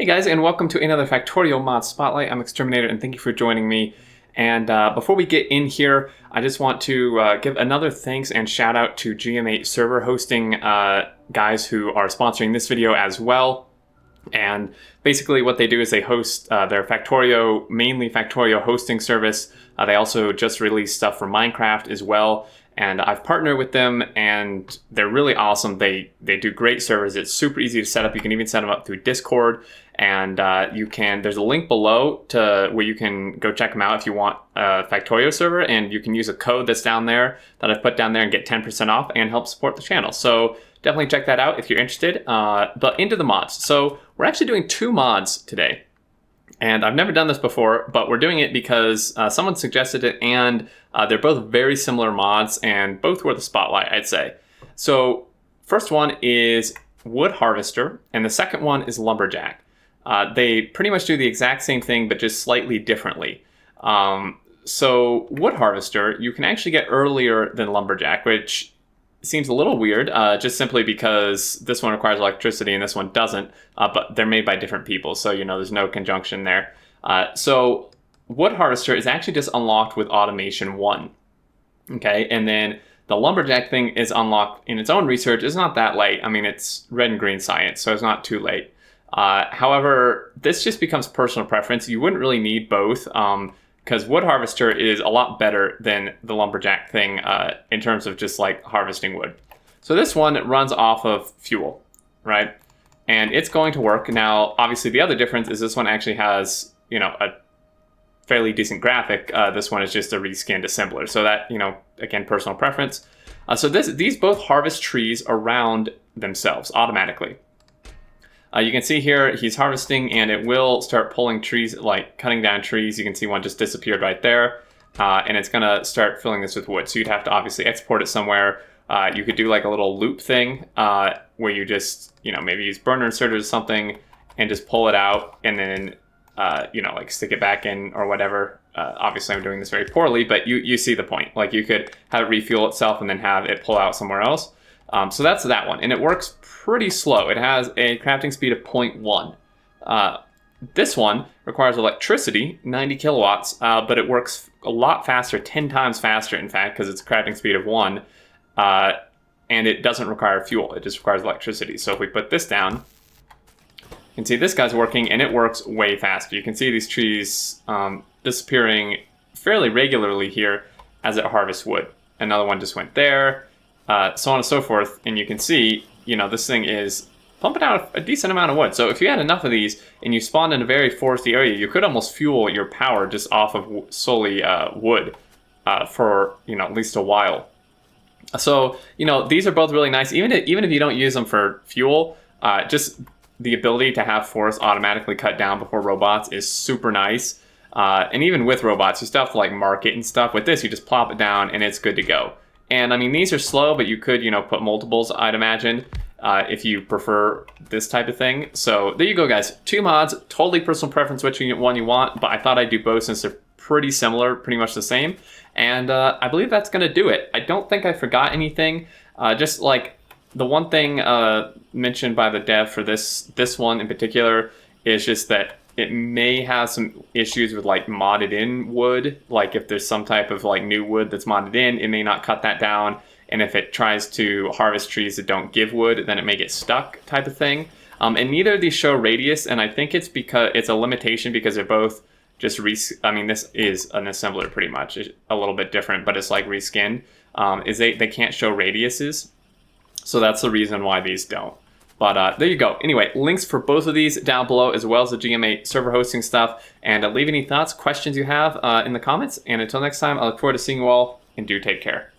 guys, and welcome to another Factorio Mod Spotlight. I'm Xterminator, and thank you for joining me. And before we get in here, I just want to give another thanks and shout out to GM8 server hosting guys who are sponsoring this video as well. And basically what they do is they host their Factorio, mainly Factorio hosting service. They also just released stuff for Minecraft as well. And I've partnered with them, and they're really awesome. They do great servers. It's super easy to set up. You can even set them up through Discord, and there's a link below to where you can go check them out if you want a Factorio server, and you can use a code that's down there that I've put down there and get 10% off and help support the channel. So definitely check that out if you're interested. But into the mods. So we're actually doing 2 mods today. And I've never done this before, but we're doing it because someone suggested it, and they're both very similar mods, and both worth the spotlight, I'd say. So first one is Wood Harvester, and the second one is Lumberjack. They pretty much do the exact same thing, but just slightly differently. So Wood Harvester, you can actually get earlier than Lumberjack, which seems a little weird, just simply because this one requires electricity and this one doesn't, but they're made by different people, so there's no conjunction there. So Wood Harvester is actually just unlocked with Automation 1, okay? And then the Lumberjack thing is unlocked in its own research. It's not that late. I mean, it's red and green science, so it's not too late. However, this just becomes personal preference. You wouldn't really need both, because Wood Harvester is a lot better than the Lumberjack thing in terms of just like harvesting wood. So this one runs off of fuel, right? And it's going to work. Now, obviously the other difference is this one actually has, a fairly decent graphic. This one is just a reskinned assembler. So that, again, personal preference. So these both harvest trees around themselves automatically. You can see here he's harvesting, and it will start pulling trees, like cutting down trees. You can see one just disappeared right there, and it's gonna start filling this with wood. So you'd have to obviously export it somewhere. You could do like a little loop thing where you just, maybe use burner inserters or something and just pull it out, and then, like stick it back in or whatever. Obviously I'm doing this very poorly, but you see the point. Like you could have it refuel itself and then have it pull out somewhere else. So that's that one, and it works pretty slow. It has a crafting speed of 0.1. This one requires electricity, 90 kilowatts, but it works a lot faster, 10 times faster, in fact, because it's a crafting speed of 1, and it doesn't require fuel. It just requires electricity. So if we put this down, you can see this guy's working, and it works way faster. You can see these trees disappearing fairly regularly here as it harvests wood. Another one just went there. So on and so forth, and you can see, this thing is pumping out a decent amount of wood. So if you had enough of these and you spawned in a very foresty area, you could almost fuel your power just off of solely wood for, at least a while. So, these are both really nice. Even if you don't use them for fuel, just the ability to have forests automatically cut down before robots is super nice. And even with robots, you still have to like mark it and stuff. With this, you just plop it down and it's good to go. And I mean, these are slow, but you could, put multiples, I'd imagine, if you prefer this type of thing. So there you go, guys. 2 mods, totally personal preference, which one you want, but I thought I'd do both since they're pretty similar, pretty much the same. And I believe that's going to do it. I don't think I forgot anything. Just like the one thing mentioned by the dev for this one in particular is just that it may have some issues with like modded in wood. Like if there's some type of like new wood that's modded in, it may not cut that down. And if it tries to harvest trees that don't give wood, then it may get stuck type of thing. And neither of these show radius. And I think it's because it's a limitation because they're both just this is an assembler pretty much. It's a little bit different, but it's like reskinned. Is they can't show radiuses. So that's the reason why these don't. But there you go. Anyway, links for both of these down below, as well as the GM8 server hosting stuff. And leave any thoughts, questions you have in the comments. And until next time, I look forward to seeing you all, and do take care.